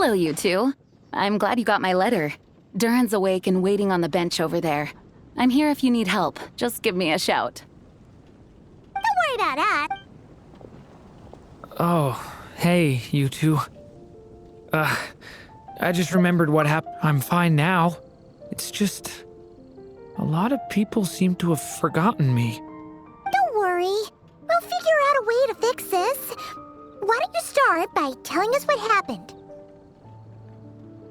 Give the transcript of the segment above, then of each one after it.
Hello, you two. I'm glad you got my letter. Duran's awake and waiting on the bench over there. I'm here if you need help. Just give me a shout. Don't worry about that. Oh, hey, you two. I just remembered what happened. I'm fine now. It's just... a lot of people seem to have forgotten me. Don't worry. We'll figure out a way to fix this. Why don't you start by telling us what happened?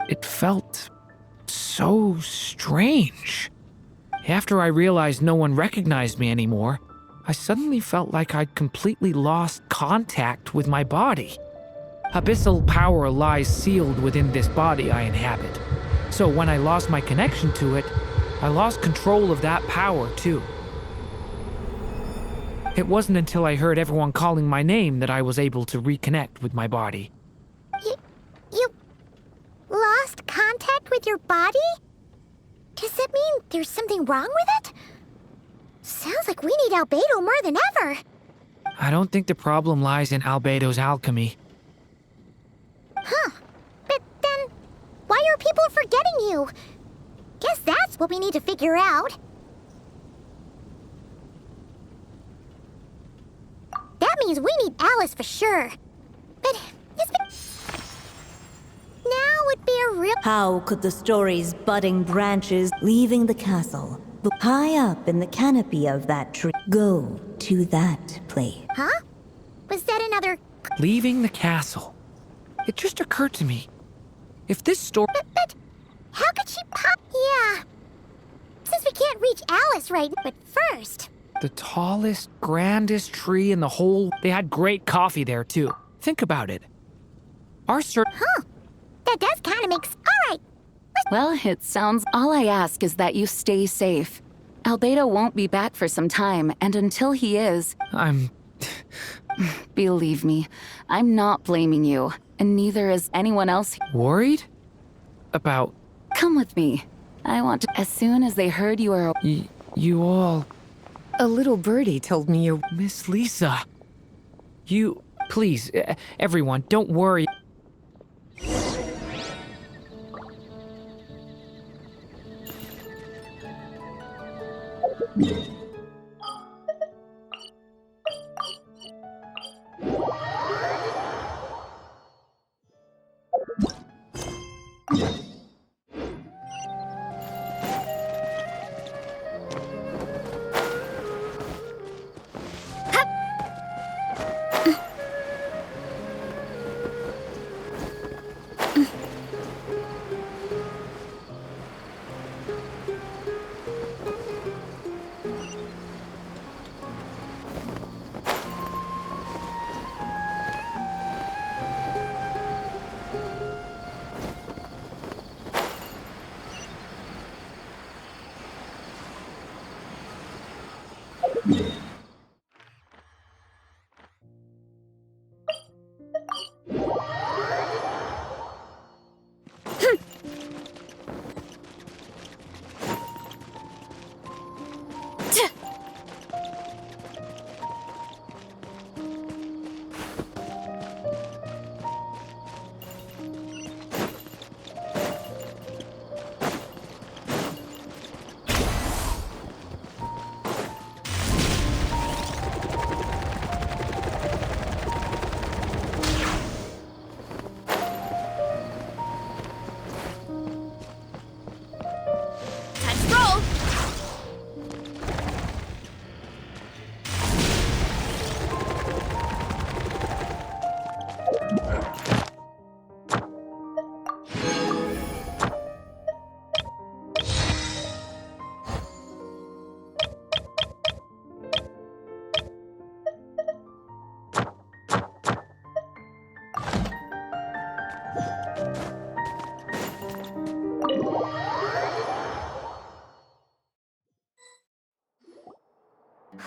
It felt so strange. After I realized no one recognized me anymore, I suddenly felt like I'd completely lost contact with my body. Abyssal power lies sealed within this body I inhabit. So when I lost my connection to it, I lost control of that power too. It wasn't until I heard everyone calling my name that I was able to reconnect with my body. You lost contact with your body? Does that mean there's something wrong with it? Sounds like we need Albedo more than ever. I don't think the problem lies in Albedo's alchemy. Huh. But then, why are people forgetting you? Guess that's what we need to figure out. That means we need Alice for sure. But it's been... Now would be a real... How could the story's budding branches leaving the castle, high up in the canopy of that tree, go to that place? Huh? Was that another... Leaving the castle. It just occurred to me. If this story... But how could she pop... Yeah. Since we can't reach Alice right... But first... The tallest, grandest tree in the whole... They had great coffee there, too. Think about it. Our Huh. That does kind of make... Alright. Well, it sounds... All I ask is that you stay safe. Albedo won't be back for some time, and until he is... I'm... Believe me, I'm not blaming you, and neither is anyone else. worried? About... Come with me. I want to... As soon as they heard you were... you all... A little birdie told me you... Miss Lisa. You... Please, everyone, don't worry.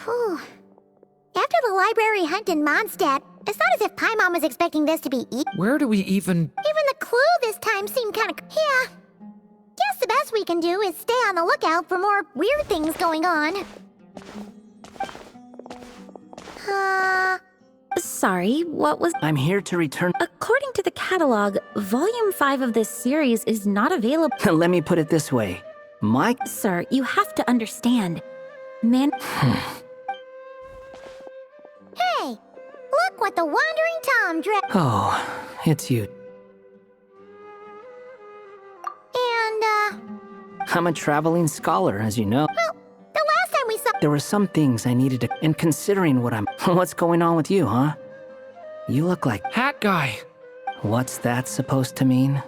Whew. After the library hunt in Mondstadt, it's not as if Paimon was expecting this to be easy. Where do we even... Even the clue this time seemed kinda... Yeah. Guess the best we can do is stay on the lookout for more weird things going on. sorry, what was... I'm here to return. According to the catalog, Volume 5 of this series is not available. Let me put it this way. Sir, you have to understand. Man... Hey, look what the Wandering Tom Oh, it's you. And, I'm a traveling scholar, as you know. well, the last time we saw... There were some things I needed to... And considering what I'm... What's going on with you, huh? You look like... Hat guy. What's that supposed to mean?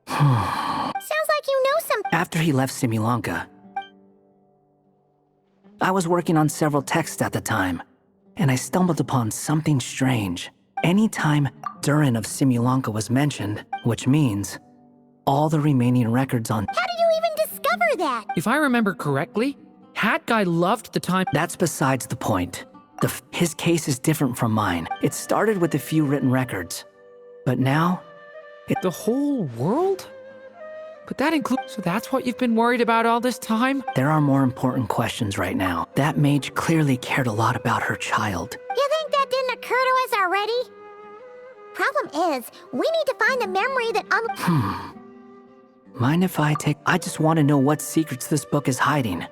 Sounds like you know some... After he left Simulanka, I was working on several texts at the time, and I stumbled upon something strange. Anytime Durin of Simulanka was mentioned, which means all the remaining records on... How did you even discover that? If I remember correctly, Hat guy loved the time. That's besides the point. His case is different from mine. It started with a few written records, but now... The whole world? But that includes... So that's what you've been worried about all this time? There are more important questions right now. That mage clearly cared a lot about her child. You think that didn't occur to us already? Problem is, we need to find the memory that Mind if I take... I just want to know what secrets this book is hiding.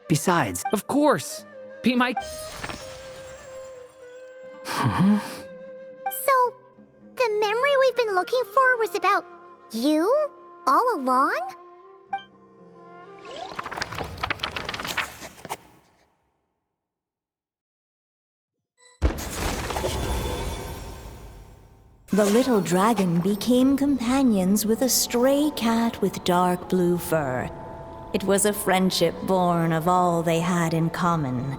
Besides... Of course. Be my... So, the memory we've been looking for was about you all along? The little dragon became companions with a stray cat with dark blue fur. It was a friendship born of all they had in common.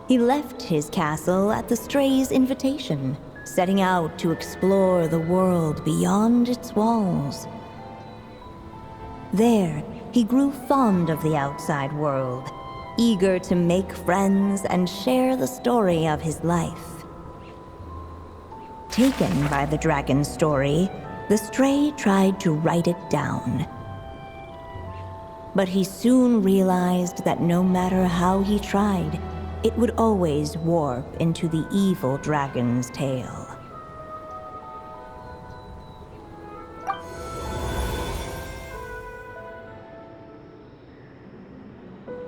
He left his castle at the stray's invitation, setting out to explore the world beyond its walls. There, he grew fond of the outside world, eager to make friends and share the story of his life. Taken by the dragon's story, the stray tried to write it down. But he soon realized that no matter how he tried, it would always warp into the evil dragon's tale.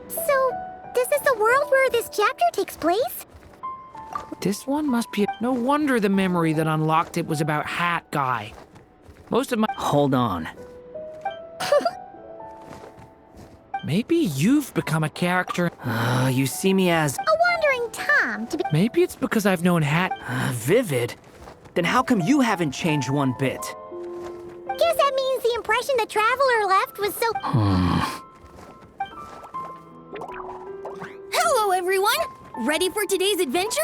So, this is the world where this chapter takes place? This one must be... No wonder the memory that unlocked it was about Hat guy. Most of my... Hold on. Maybe you've become a character. You see me as... A Wandering Tom, to be... Maybe it's because I've known Hat... vivid? Then how come you haven't changed one bit? Guess that means the impression the Traveler left was so... Hello, everyone! Ready for today's adventure?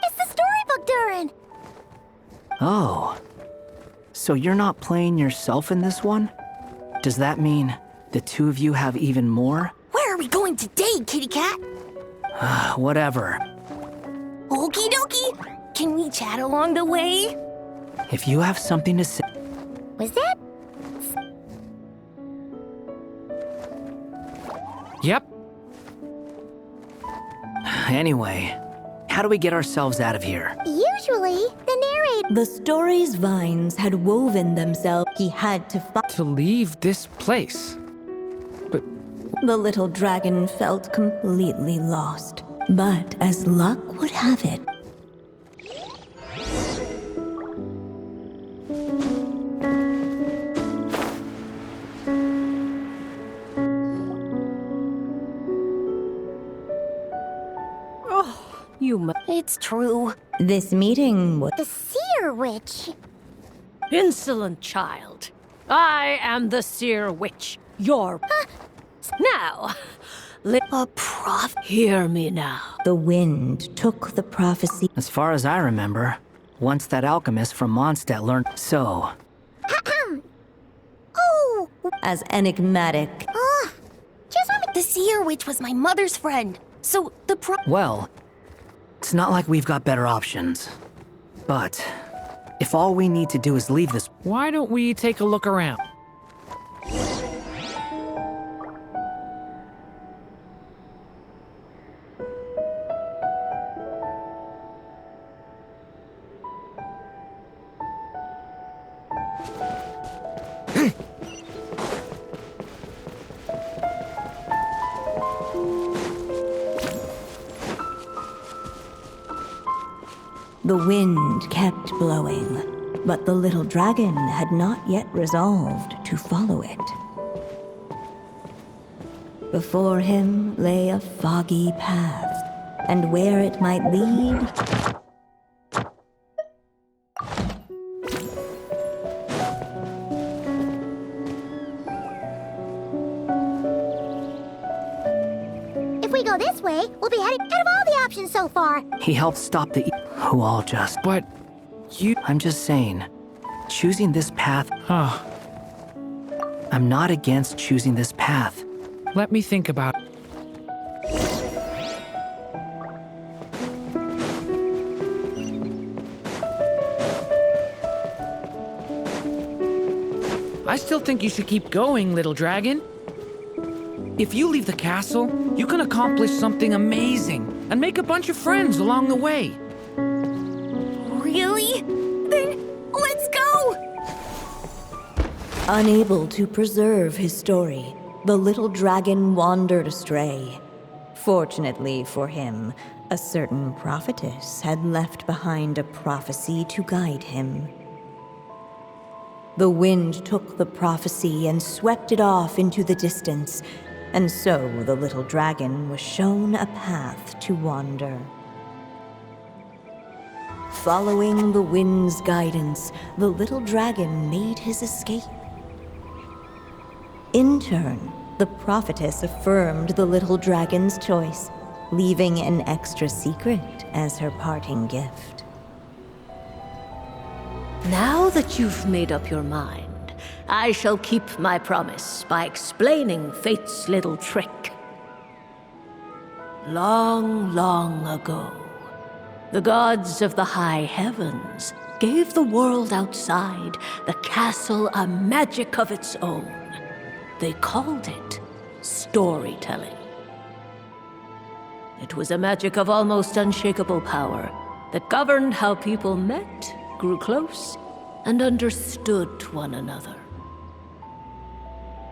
It's the storybook, Durin! Oh. So you're not playing yourself in this one? Does that mean the two of you have even more? Where are we going today, kitty cat? Whatever. Okie dokie! Can we chat along the way? If you have something to say... Was that... Yep. Anyway, how do we get ourselves out of here? Usually, the narrator... The story's vines had woven themselves. He had to find... To leave this place. But The little dragon felt completely lost. But as luck would have it, It's true. this meeting was... The Seer Witch. Insolent child. I am the Seer Witch, your... Now, A prof... hear me now. The wind took the prophecy. As far as I remember, once that alchemist from Mondstadt learned... So, Oh! As enigmatic. Just want me... The Seer Witch was my mother's friend. So, the well, it's not like we've got better options. But if all we need to do is leave this... Why don't we take a look around? The wind kept blowing, but the little dragon had not yet resolved to follow it. Before him lay a foggy path, and where it might lead... If we go this way, we'll be heading out of all the options so far. He helped stop the... who all just... But you... I'm just saying, choosing this path... Huh. I'm not against choosing this path. Let me think about it. I still think you should keep going, little dragon. If you leave the castle, you can accomplish something amazing and make a bunch of friends along the way. Really? Then let's go! Unable to preserve his story, the little dragon wandered astray. Fortunately for him, a certain prophetess had left behind a prophecy to guide him. The wind took the prophecy and swept it off into the distance, and so the little dragon was shown a path to wander. Following the wind's guidance, the little dragon made his escape. In turn, the prophetess affirmed the little dragon's choice, leaving an extra secret as her parting gift. Now that you've made up your mind, I shall keep my promise by explaining fate's little trick. Long, long ago, the gods of the high heavens gave the world outside the castle a magic of its own. They called it storytelling. It was a magic of almost unshakable power that governed how people met, grew close, and understood one another.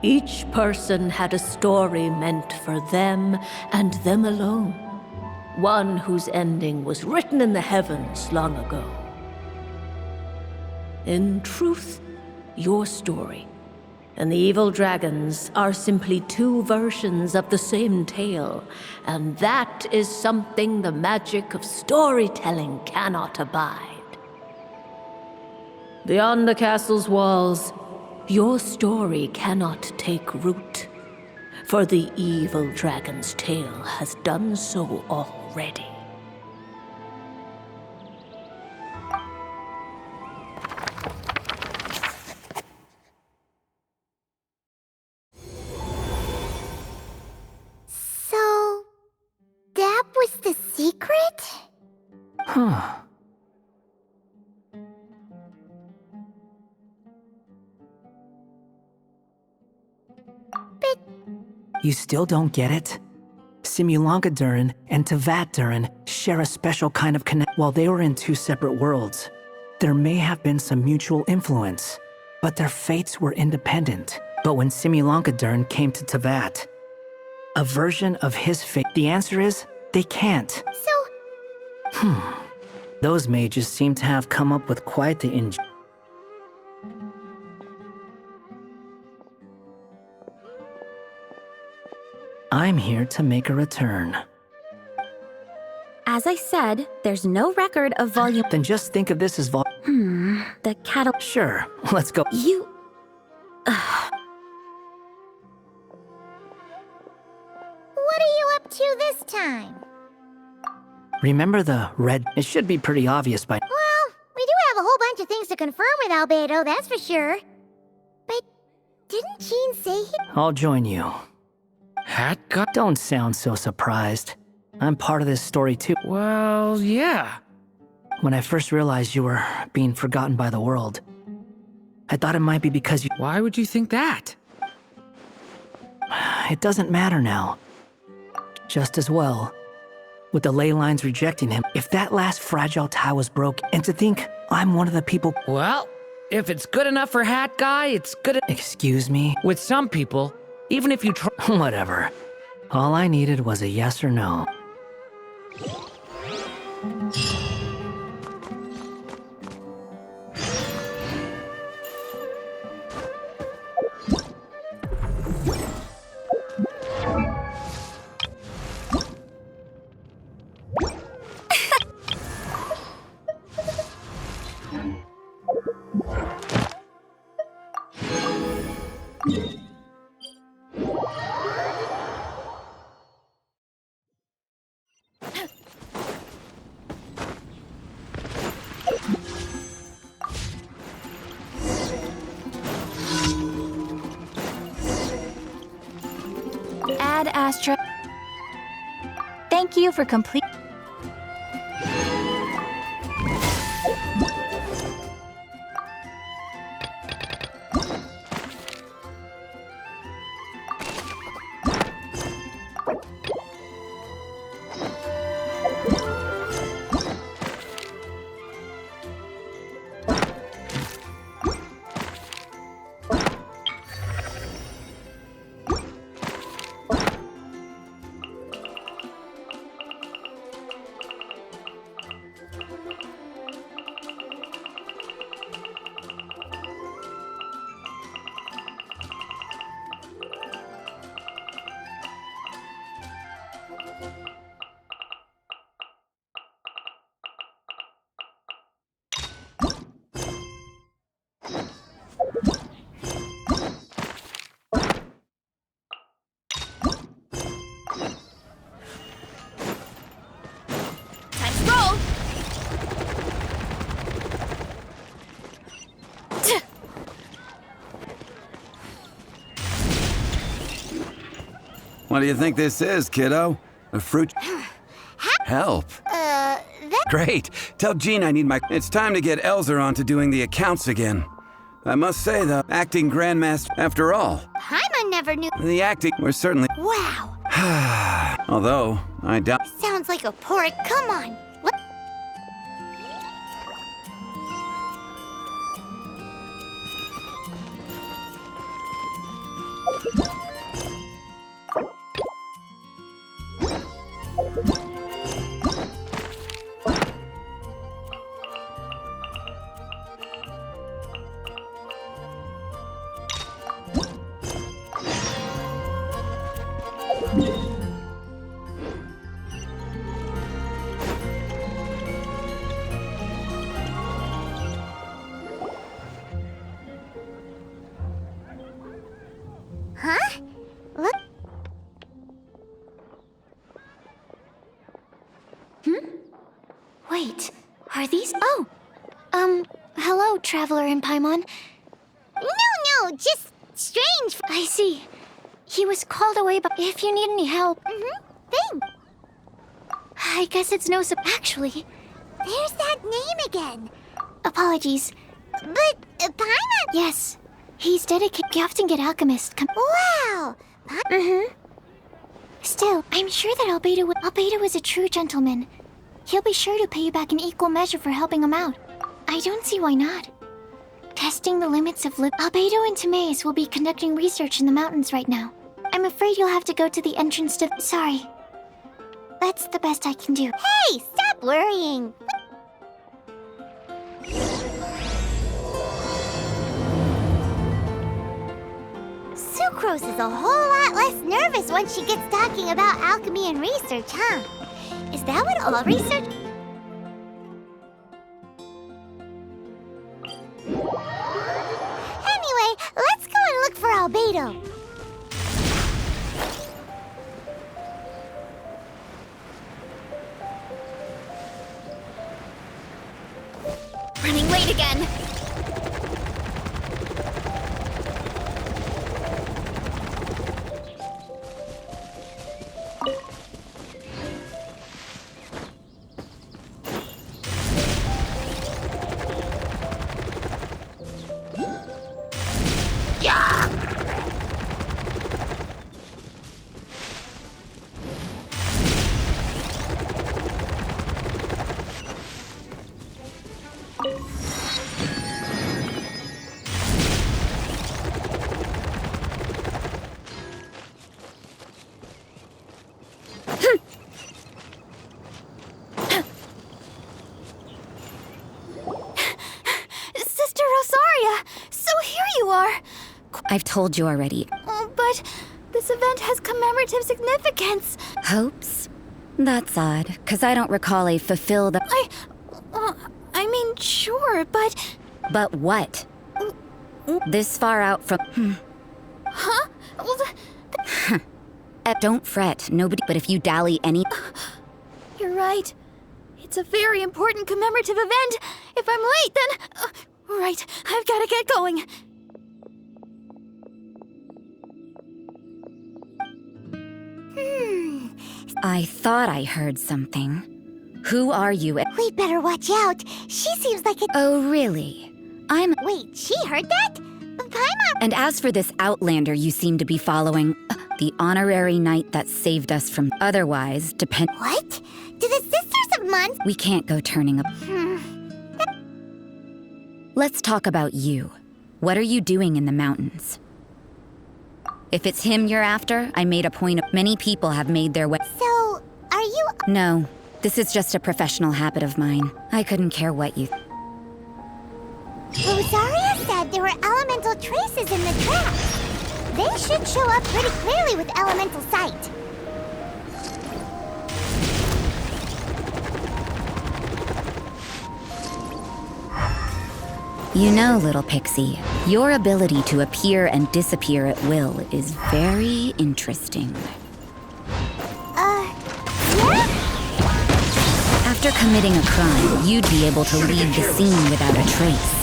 Each person had a story meant for them and them alone, one whose ending was written in the heavens long ago. In truth, your story and the evil dragons are simply two versions of the same tale, and that is something the magic of storytelling cannot abide. Beyond the castle's walls, your story cannot take root, for the evil dragon's tale has done so already. So, that was the secret? Huh. But You still don't get it? Simulanka Durin and Tevat Durin share a special kind of connection. While they were in two separate worlds, there may have been some mutual influence, but their fates were independent. But when Simulanka Durin came to Tevat, a version of his fate, the answer is they can't. so, Those mages seem to have come up with quite the I'm here to make a return. As I said, there's no record of volume. Then just think of this as The cattle. Sure, let's go. You. what are you up to this time? Remember the red? It should be pretty obvious by... Well, we do have a whole bunch of things to confirm with Albedo, that's for sure. But didn't Jean say he... I'll join you. Hat got... Don't sound so surprised. I'm part of this story too. Well, yeah. When I first realized you were being forgotten by the world, I thought it might be because you... Why would you think that? It doesn't matter now. Just as well. With the ley lines rejecting him, if that last fragile tie was broke, and to think I'm one of the people... Well, if it's good enough for Hat Guy, it's good. Excuse me? With some people, even if you try. Whatever. All I needed was a yes or no. Ad Astra. Thank you for complete. What do you think this is, kiddo? A fruit... Help. Great. Tell Jean I need my... It's time to get Elzer on to doing the accounts again. I must say, the acting grandmaster, after all. Paimon never knew. The acting was certainly... Wow. Although, I doubt... Sounds like a pork. Come on. What? Huh? Look. Wait, are these? Oh! Hello, Traveler and Paimon. No, just strange. I see. He was called away, but if you need any help... Thanks. I guess it's no Actually, there's that name again. Apologies. But, Paimon... Yes. He's dedicated. You often get alchemists come... Wow! Still, I'm sure that Albedo is a true gentleman. He'll be sure to pay you back in equal measure for helping him out. I don't see why not. Testing the limits of Albedo and Timaeus will be conducting research in the mountains right now. I'm afraid you'll have to go to the entrance to... Sorry. That's the best I can do. Hey, stop worrying! Sucrose is a whole lot less nervous once she gets talking about alchemy and research, huh? Is that what all research... Anyway, let's go and look for Albedo. Running late again. I've told you already. Oh, but this event has commemorative significance. Hopes? That's odd, 'cause I don't recall a fulfilled... I mean, sure, but... But what? This far out from... Huh? Well, Don't fret, nobody... But if you dally any... You're right. It's a very important commemorative event. If I'm late, then... right, I've gotta get going. I thought I heard something. Who are you? We better watch out. She seems like a... Oh, really? Wait, she heard that? Paimon... And as for this outlander you seem to be following, the honorary knight that saved us from otherwise depend... What? Do the Sisters of Mun... We can't go turning up. Let's talk about you. What are you doing in the mountains? If it's him you're after, I made a point of... Many people have made their way... So, are you... No, this is just a professional habit of mine. I couldn't care what you... Rosaria said there were elemental traces in the tracks. They should show up pretty clearly with elemental sight. You know, little pixie, your ability to appear and disappear at will is very interesting. Yeah? After committing a crime, you'd be able to leave the scene without a trace.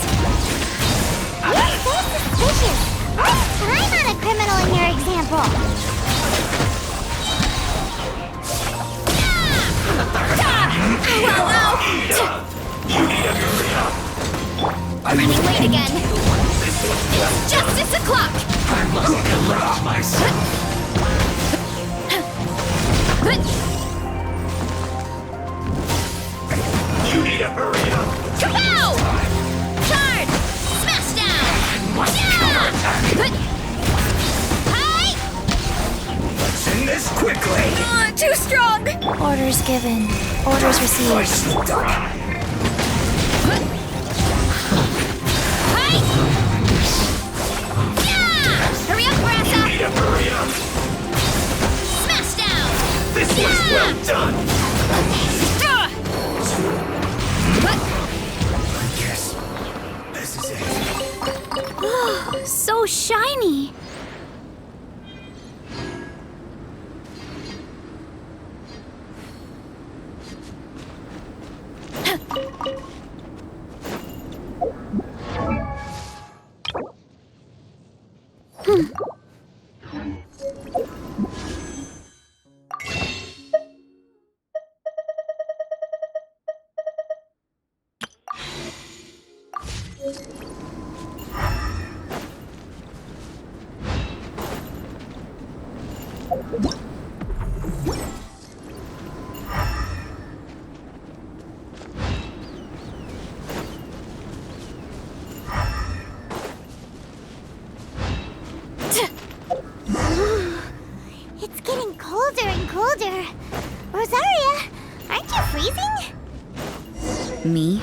You're so suspicious. I'm not a criminal in your example. Running late again. It's justice o'clock. I must collect myself. You need to hurry up. Kapow! Charge! Smash down! Counterattack. Hi! Let's end this quickly. Too strong! Orders given. Orders received. Hurry up, Grassa! You need to hurry up. Smash down! This was well done. I guess this is it. So shiny! It's getting colder and colder. Rosaria, aren't you freezing? Me?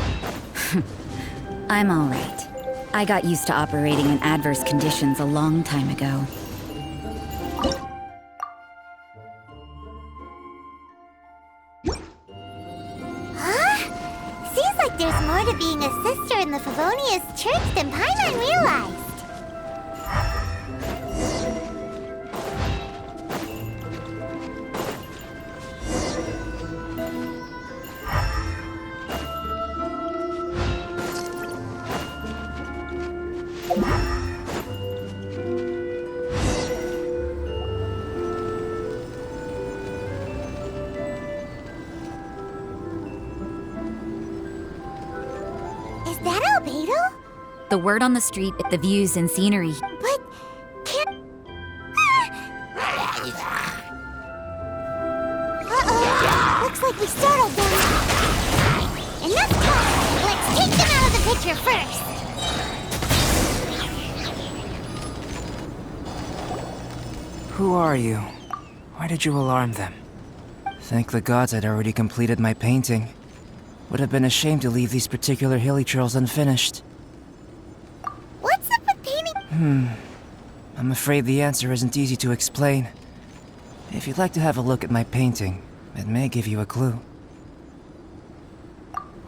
I'm all right. I got used to operating in adverse conditions a long time ago. Huh? Seems like there's more to being a sister in the Favonius Church than Paimon realized. Is that Albedo? The word on the street, the views and scenery. But can't... Uh-oh. Looks like we startled them. Enough talk. Let's take them out of the picture first. Who are you? Why did you alarm them? Thank the gods I'd already completed my painting. Would have been a shame to leave these particular hilly trails unfinished. What's up with painting? I'm afraid the answer isn't easy to explain. If you'd like to have a look at my painting, it may give you a clue.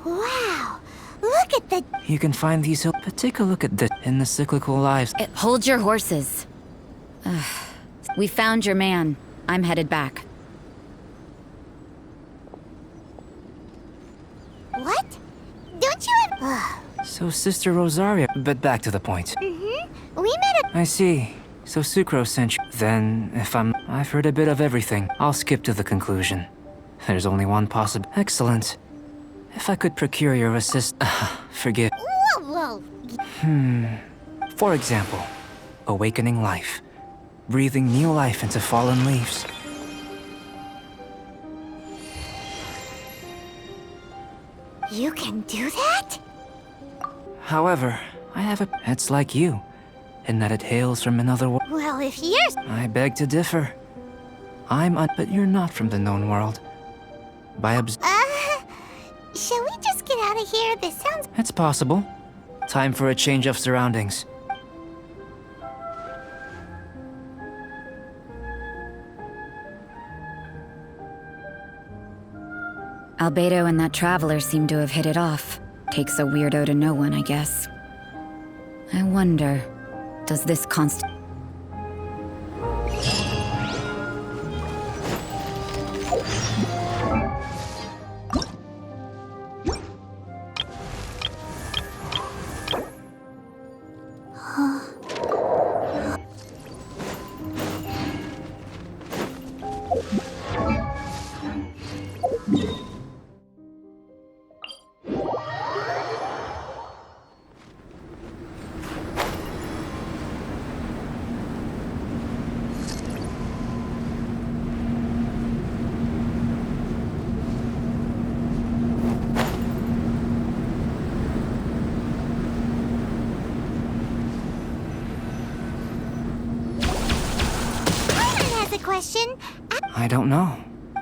Wow! Look at the... You can find these but take a look at in the cyclical lives. Hold your horses. Ugh. We found your man. I'm headed back. What? Don't you have... So Sister Rosaria, but back to the point. Mm-hmm. We met at... I see. So Sucrose sent you. Then, if I've heard a bit of everything. I'll skip to the conclusion. There's only one possible... Excellent. If I could procure your forgive... Whoa, whoa. For example, awakening life. Breathing new life into fallen leaves. You can do that? However, I have a... It's like you, in that it hails from another world. Well, if yours... I beg to differ. But you're not from the known world. Shall we just get out of here? This sounds... It's possible. Time for a change of surroundings. Albedo and that traveler seem to have hit it off. Takes a weirdo to know one, I guess. I wonder, does this question? I don't know.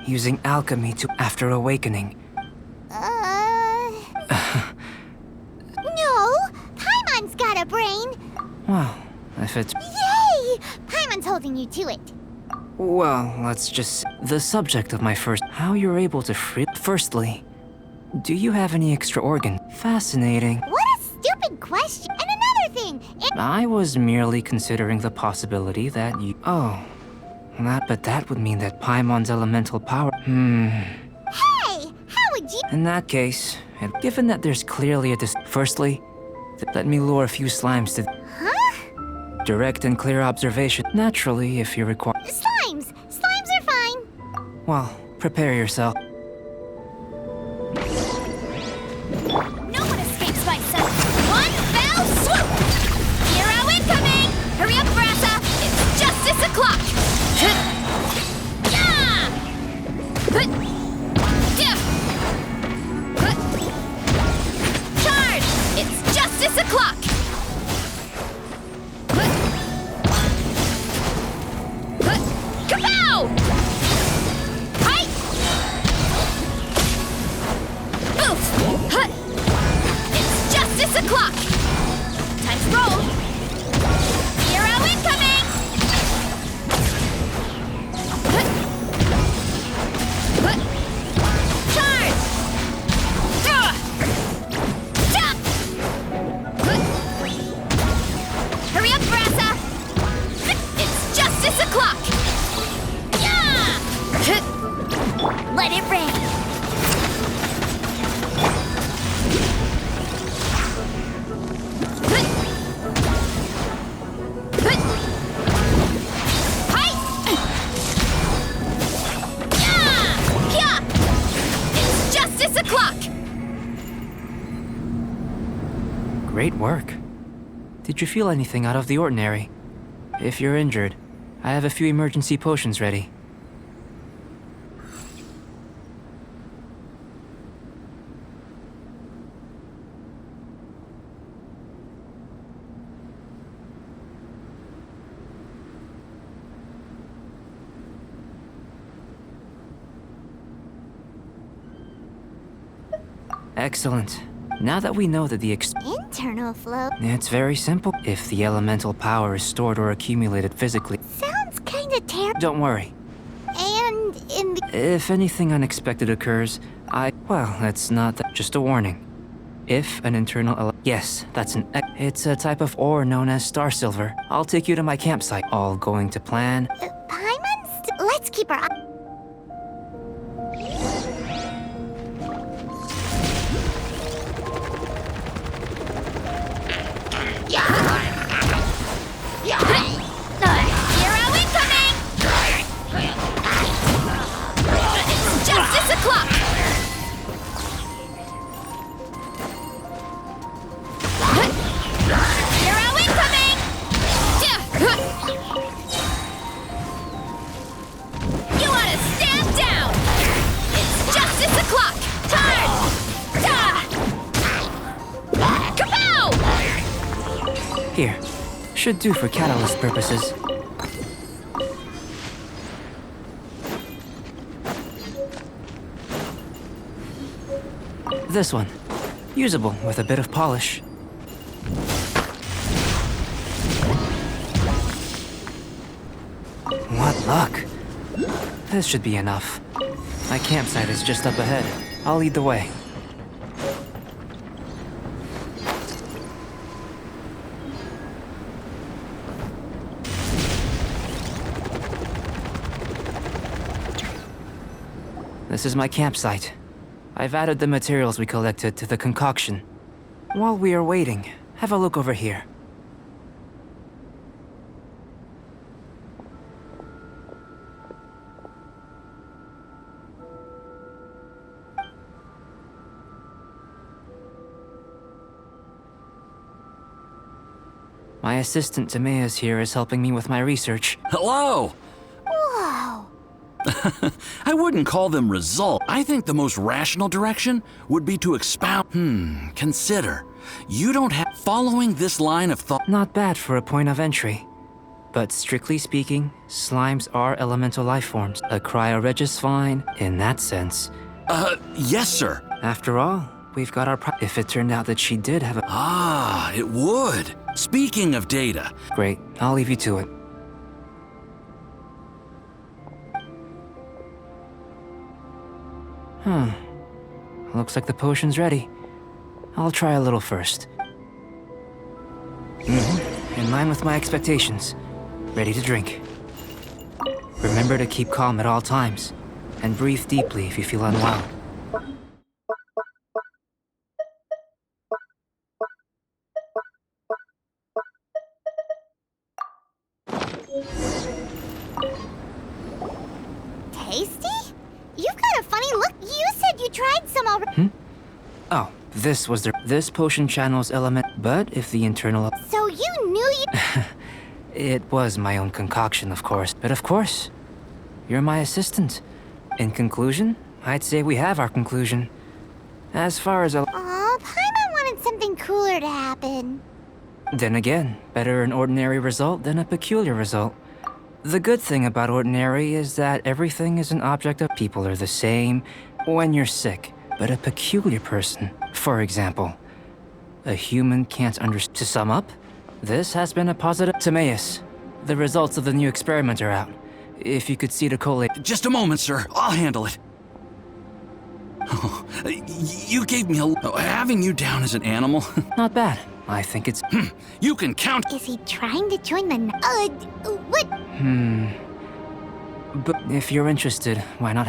Using alchemy after awakening. No! Paimon's got a brain! Well, if it's... Yay! Paimon's holding you to it. Well, let's just... The subject of my first... How you're able to free... Firstly, do you have any extra organ? Fascinating. What a stupid question! And another thing, I was merely considering the possibility that you... Oh. But that would mean that Paimon's elemental power... Hey! How would you... In that case, and given that there's clearly a Firstly, let me lure a few slimes to... Huh? Direct and clear observation. Naturally, if you require... Slimes! Slimes are fine! Well, prepare yourself. No one escapes my sight! One fell swoop! Hero incoming! Hurry up, Brassa! It's justice o'clock! Charge! It's justice o'clock! Kapow! Hi! Oof! It's justice o'clock! Time to roll! Hero incoming! Charge! Hurry up, Brassa! It's justice o'clock! Yeah! Let it rain! Great work. Did you feel anything out of the ordinary? If you're injured, I have a few emergency potions ready. Excellent. Now that we know that Internal flow? it's very simple. If the elemental power is stored or accumulated physically, Sounds kinda terrible. don't worry. And in the... If anything unexpected occurs, well, it's not just a warning. If an internal yes, it's a type of ore known as star silver. I'll take you to my campsite. All going to plan. Paimon? Let's keep our eye... Hero incoming! Justice o'clock! Hero incoming! You wanna stand down! It's justice o'clock! Turn! Kapow! Here. Should do for catalyst purposes. This one. Usable with a bit of polish. What luck. This should be enough. My campsite is just up ahead. I'll lead the way. This is my campsite. I've added the materials we collected to the concoction. While we are waiting, have a look over here. My assistant Timaeus here is helping me with my research. Hello! Whoa! I wouldn't call them results. I think the most rational direction would be to expound. Consider. You don't have. Following this line of thought. Not bad for a point of entry. But strictly speaking, slimes are elemental life forms. A cryoregis fine, in that sense. Yes, sir. After all, we've got our if it turned out that she did have a. Ah, it would. Speaking of data. Great, I'll leave you to it. Looks like the potion's ready. I'll try a little first. In line with my expectations. Ready to drink. Remember to keep calm at all times, and breathe deeply if you feel unwell. Tasty? You've got a funny look. You said you tried some already. Oh, this potion channels element, but if the internal. So you knew you. It was my own concoction, of course. But of course, you're my assistant. In conclusion, I'd say we have our conclusion. As far as Aw, Paimon wanted something cooler to happen. Then again, better an ordinary result than a peculiar result. The good thing about ordinary is that everything is an object of people are the same when you're sick, but a peculiar person, for example, a human can't understand. To sum up, this has been a positive. Timaeus, the results of the new experiment are out. If you could see to collate. Just a moment, sir. I'll handle it. Oh, you gave me having you down as an animal. Not bad. I think it's. You can count. Is he trying to join the... what? But if you're interested, why not?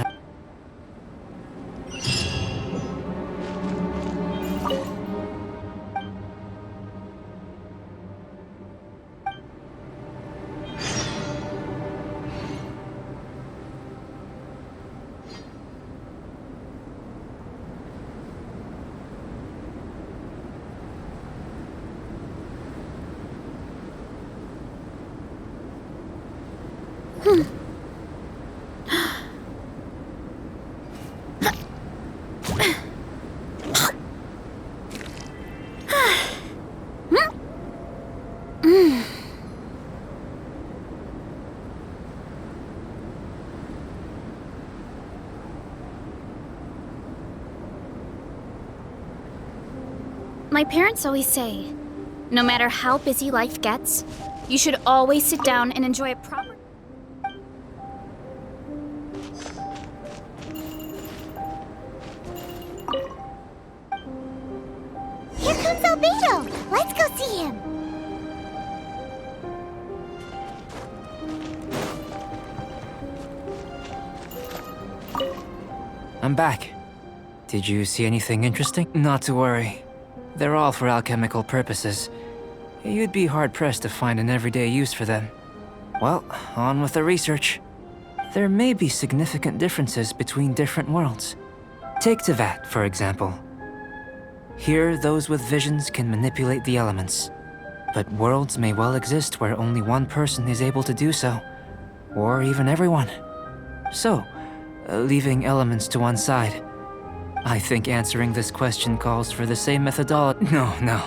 My parents always say, no matter how busy life gets, you should always sit down and enjoy a proper... Here comes Albedo! Let's go see him! I'm back. Did you see anything interesting? Not to worry. They're all for alchemical purposes. You'd be hard-pressed to find an everyday use for them. Well, on with the research. There may be significant differences between different worlds. Take Tevat, for example. Here, those with visions can manipulate the elements. But worlds may well exist where only one person is able to do so. Or even everyone. So, leaving elements to one side. I think answering this question calls for the same methodology. No.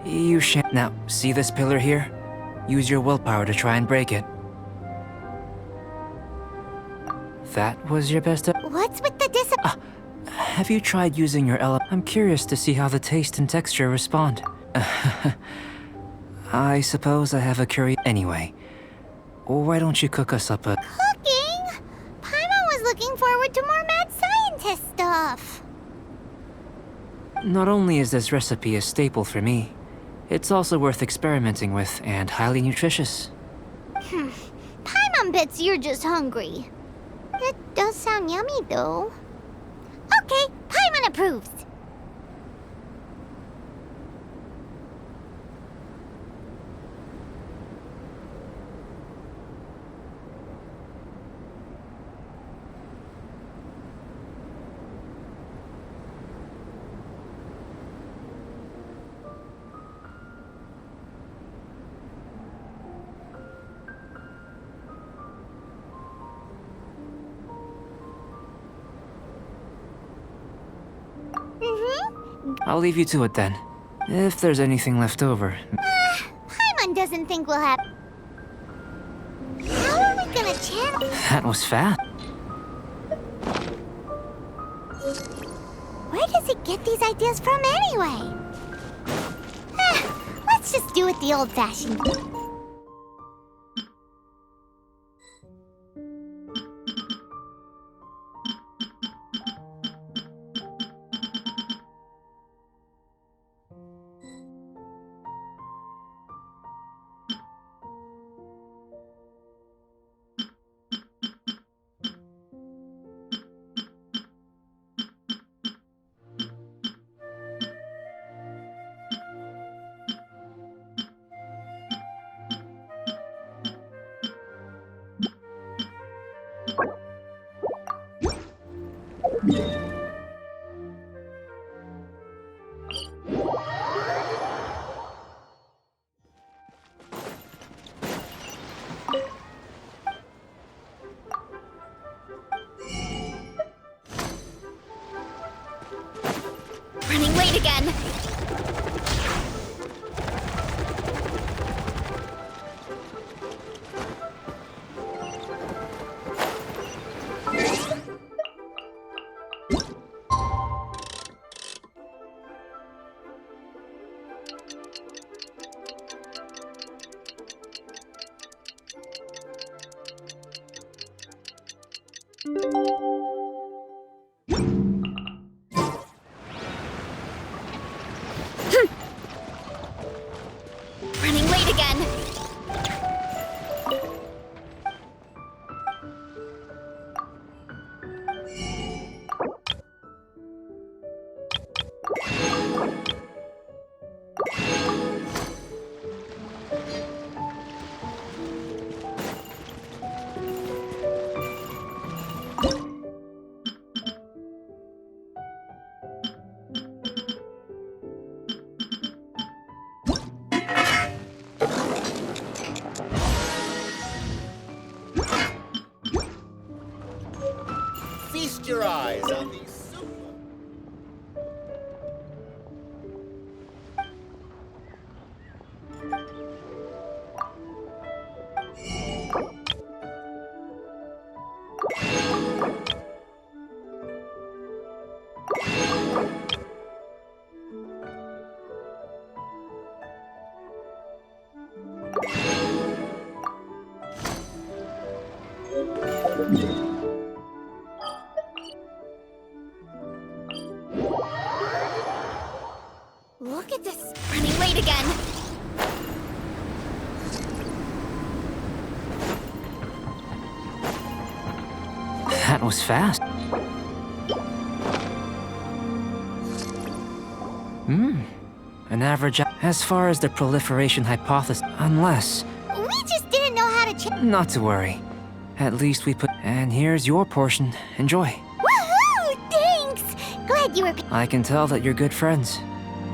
You shan't. Now, see this pillar here? Use your willpower to try and break it. That was your best. What's with the Have you tried using your I'm curious to see how the taste and texture respond. I suppose I have a Anyway, why don't you cook us up a... Cooking? Paimon was looking forward to more mad scientist stuff. Not only is this recipe a staple for me, it's also worth experimenting with and highly nutritious. Paimon bets you're just hungry. That does sound yummy, though. Okay, Paimon approves. I'll leave you to it then. If there's anything left over. Paimon doesn't think we'll have... How are we gonna channel... That was fast. Where does he get these ideas from anyway? Let's just do it the old-fashioned way. Running late again. Running late again. Feast your eyes on these super... Look at this! Running late again! That was fast. An average. As far as the proliferation hypothesis, unless. We just didn't know how to check. Not to worry. At least we put. And here's your portion. Enjoy. Woohoo! Thanks! Glad you were. I can tell that you're good friends.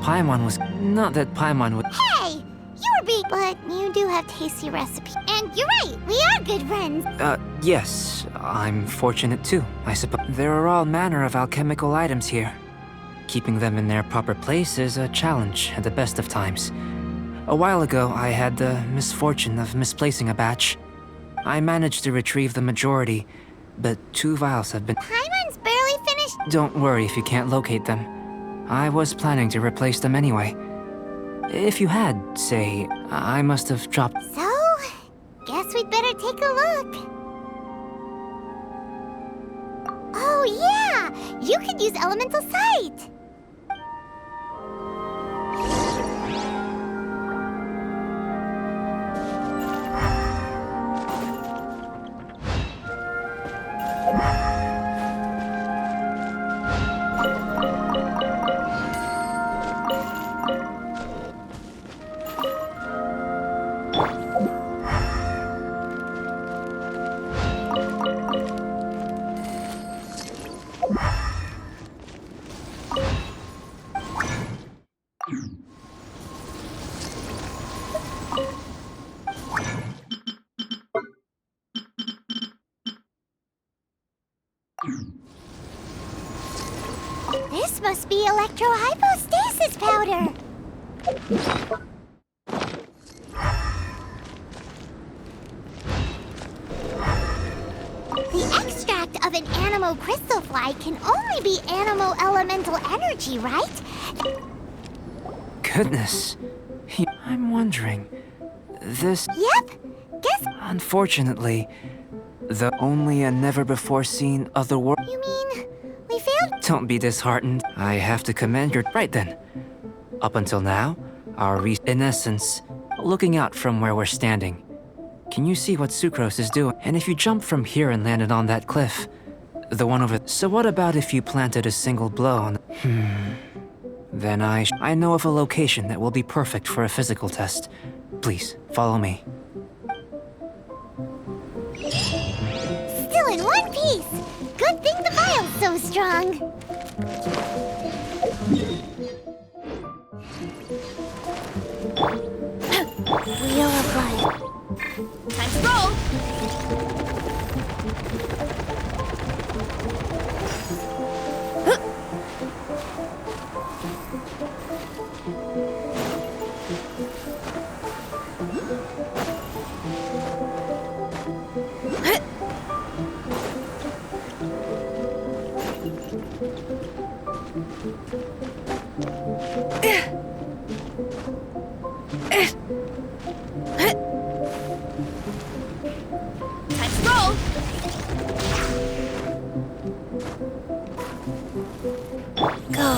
Paimon was. Not that Paimon would. Hey! You were being. But you do have tasty recipes. And you're right, we are good friends. Yes. I'm fortunate too, I suppose. There are all manner of alchemical items here. Keeping them in their proper place is a challenge at the best of times. A while ago, I had the misfortune of misplacing a batch. I managed to retrieve the majority, but 2 vials have been. Paimon's barely finished. Don't worry if you can't locate them. I was planning to replace them anyway. If you had, say, I must have dropped. So, guess we'd better take a look. Oh yeah! You could use Elemental Sight! This must be electrohypostasis powder! The extract of an animo crystal fly can only be animo elemental energy, right? Goodness. I'm wondering. This. Yep. Guess. Unfortunately, the only a never-before-seen other world. You mean we failed? Don't be disheartened. I have to commend your. Right then. Up until now, in essence, looking out from where we're standing. Can you see what Sucrose is doing? And if you jump from here and landed on that cliff, the one over. So what about if you planted a single blow on? Then I know of a location that will be perfect for a physical test. Please follow me. Still in one piece. Good thing the vial's so strong. Wheel of life. Time to roll! Time to roll! Go!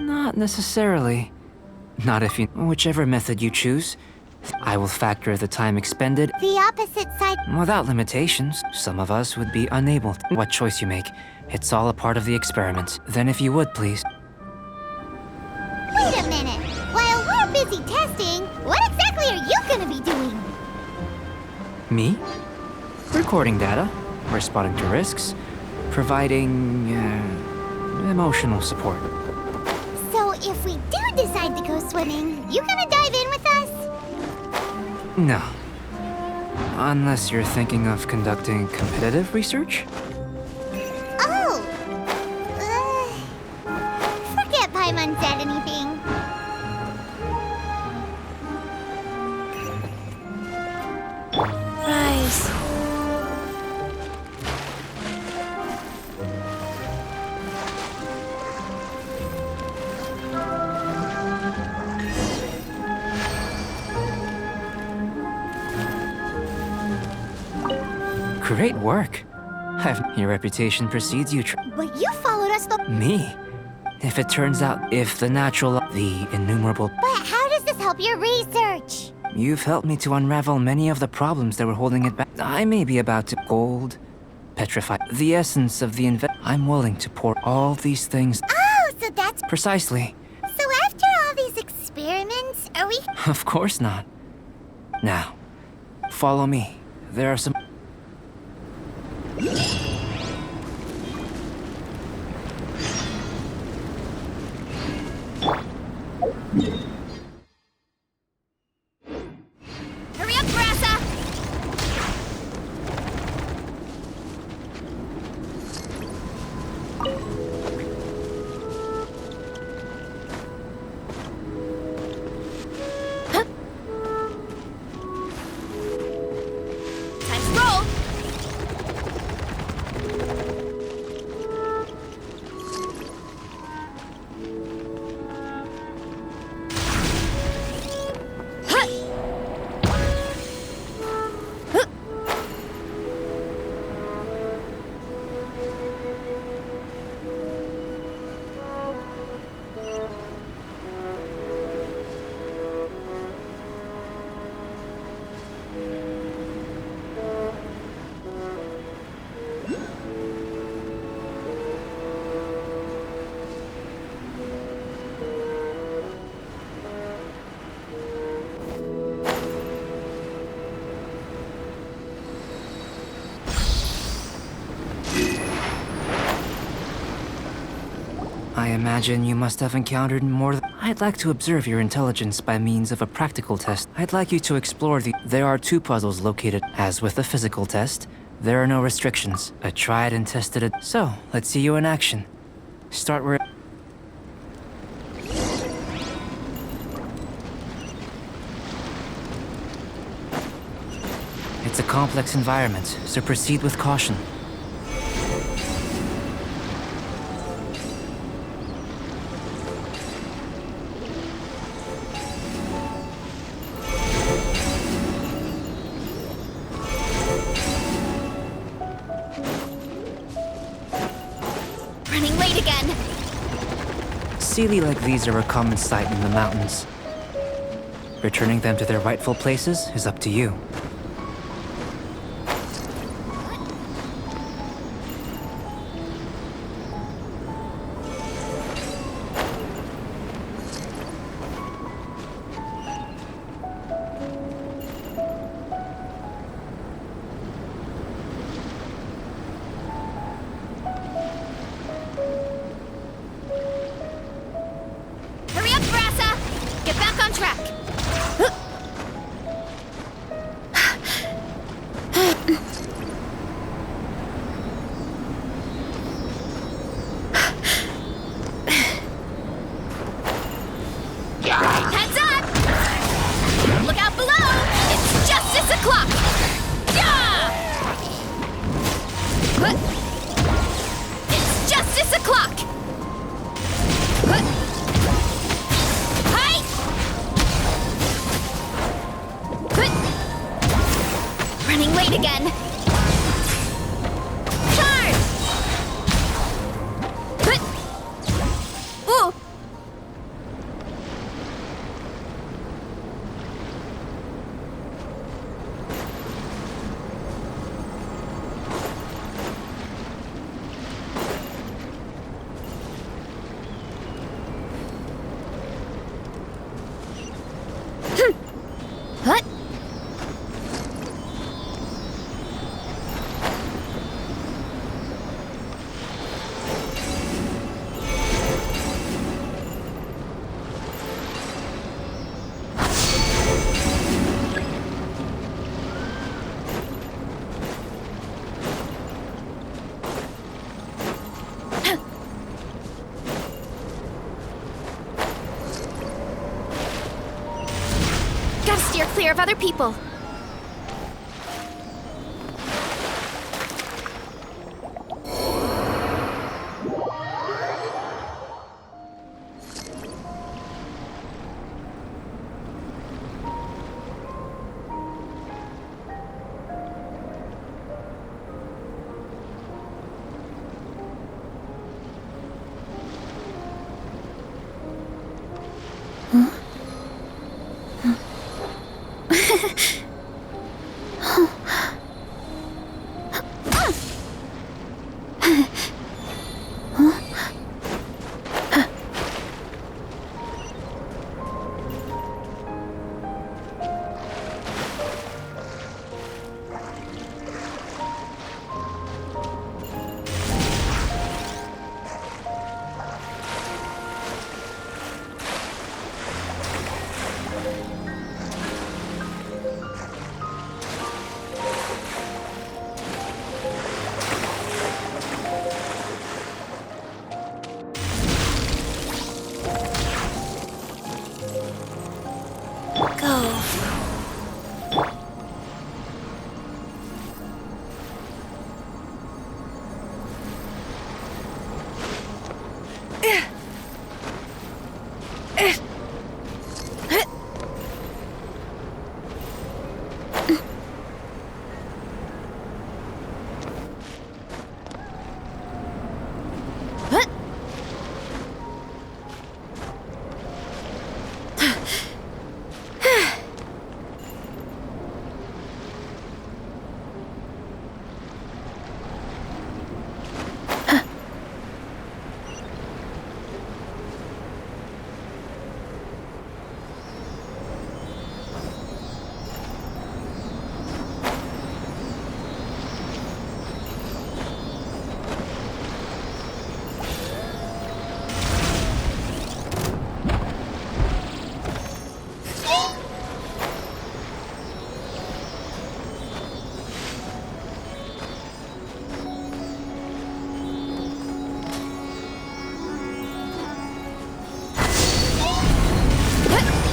Not necessarily. Not if you. Whichever method you choose, I will factor the time expended. The opposite side. Without limitations, some of us would be unable. What choice you make, it's all a part of the experiment. Then if you would, please. busy testing, what exactly are you gonna be doing? Me? Recording data, responding to risks, providing emotional support. So if we do decide to go swimming, you gonna dive in with us? No. Unless you're thinking of conducting competitive research? Oh! Forget Paimon said anything. Rise. Great work. Your reputation precedes you. But you followed us the— Me? If it turns out, the innumerable. But how does this help your research? You've helped me to unravel many of the problems that were holding it back. I may be about to gold, petrify the essence of the I'm willing to pour all these things. Oh, so that's— Precisely. So after all these experiments, are we— Of course not. Now, follow me. There are some. Hurry up, Grassa! Time to roll! I imagine you must have encountered more than. I'd like to observe your intelligence by means of a practical test. I'd like you to explore the. There are 2 puzzles located. As with the physical test, there are no restrictions. I tried and tested it. So, let's see you in action. Start where. It's a complex environment, so proceed with caution. Running late again! Sealy like these are a common sight in the mountains. Returning them to their rightful places is up to you. Hurry up, Grassa! Get back on track! Heads up! Look out below! It's justice o'clock! Yeah! It's justice o'clock! Hi! Running late again! Charge! Ooh! What? Gotta steer clear of other people.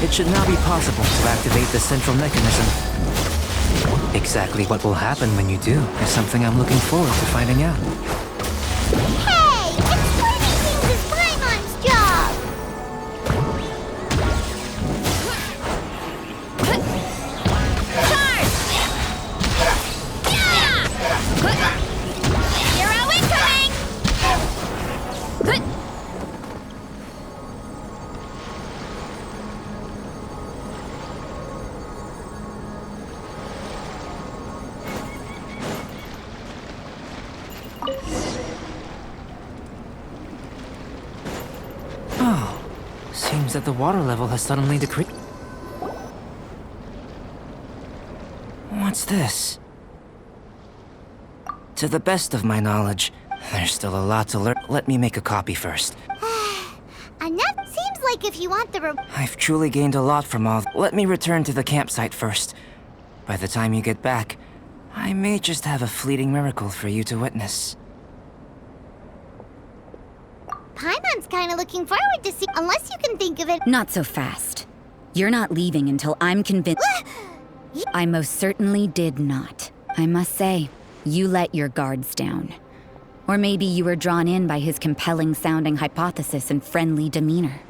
It should now be possible to activate the central mechanism. Exactly what will happen when you do is something I'm looking forward to finding out. Hey! Explaining things is Paimon's job! Charge! Yeah! Hero incoming! Oh, seems that the water level has suddenly decreased. What's this? To the best of my knowledge, there's still a lot to learn. Let me make a copy first. Enough seems like if you want the I've truly gained a lot from all. Let me return to the campsite first. By the time you get back, I may just have a fleeting miracle for you to witness. Paimon's kinda looking forward to see, unless you can think of it. Not so fast. You're not leaving until I'm convinced. I most certainly did not. I must say, you let your guards down. Or maybe you were drawn in by his compelling sounding hypothesis and friendly demeanor.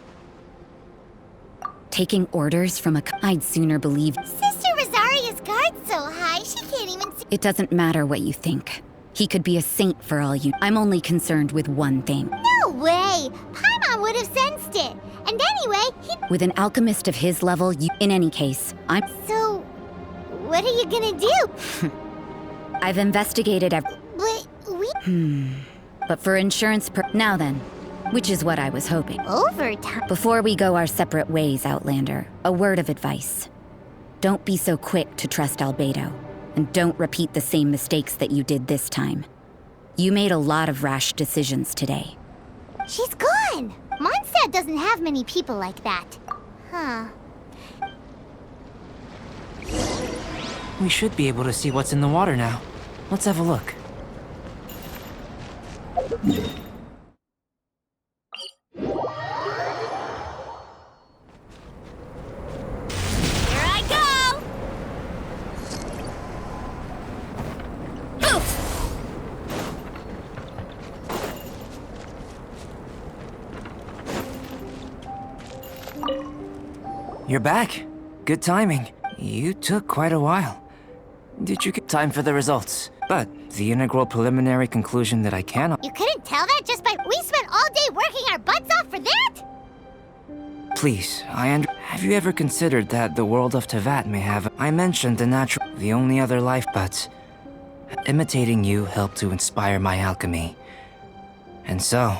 Taking orders from a I'd sooner believe. Sister Rosaria's guard's so high, she can't even see. It doesn't matter what you think. He could be a saint for all you. I'm only concerned with one thing. No way! Paimon would have sensed it. And anyway, he... With an alchemist of his level, you... In any case, I'm... So, what are you gonna do? I've investigated But we... But for insurance Now then, Which is what I was hoping. Overtime? Before we go our separate ways, Outlander, a word of advice. Don't be so quick to trust Albedo, and don't repeat the same mistakes that you did this time. You made a lot of rash decisions today. She's gone! Mondstadt doesn't have many people like that. Huh. We should be able to see what's in the water now. Let's have a look. Here I go! Oof! You're back. Good timing. You took quite a while. Did you get time for the results? But the integral preliminary conclusion that I cannot... You couldn't tell that just by... We spent all day working our butts off for that? Please, have you ever considered that the world of Tevat may have... I mentioned the natural... the only other life, but... imitating you helped to inspire my alchemy. And so...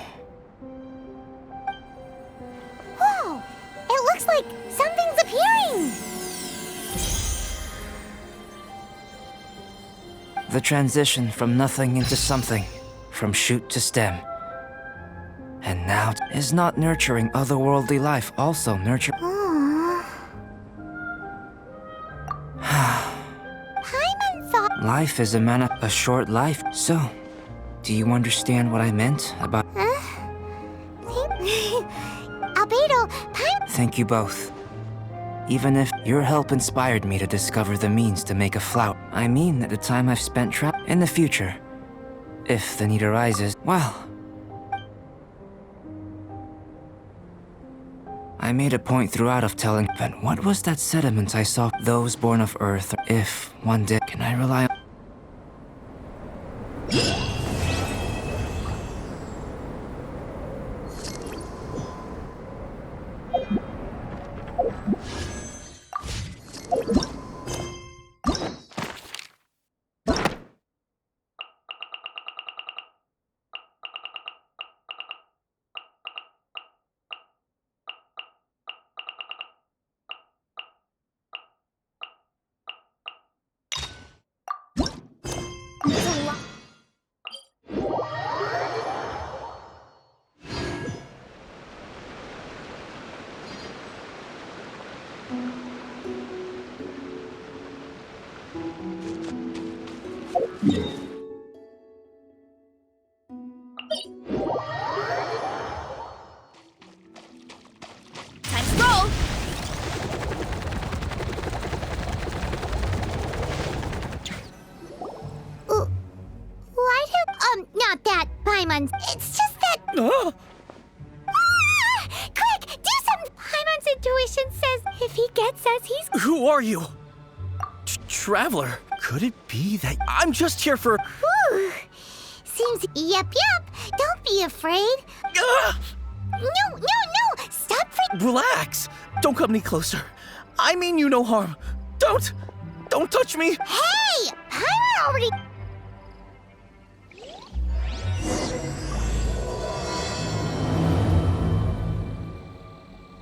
Whoa! It looks like something's appearing! The transition from nothing into something, from shoot to stem. And now is not nurturing otherworldly life also nurture... Paimon thought... Life is a short life. So, do you understand what I meant about... Albedo, Paimon... Thank you both. Even if your help inspired me to discover the means to make a flower. I mean that the time I've spent in the future. If the need arises, well... I made a point throughout of telling, but what was that sediment I saw? Those born of Earth, if one day, can I rely on... Not that, Paimon. It's just that... Ah! Quick, do something! Paimon's intuition says if he gets us, he's... Who are you? Traveler? Could it be that I'm just here for... Whew. Seems... Yep. Don't be afraid. Ah! No! Stop Relax! Don't come any closer. I mean you no harm. Don't touch me! Hey! Paimon already...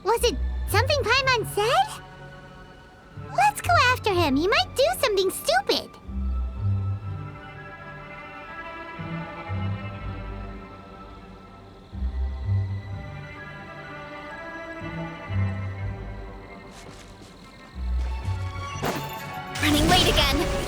Was it something Paimon said? Let's go after him. He might do something stupid. Running late again.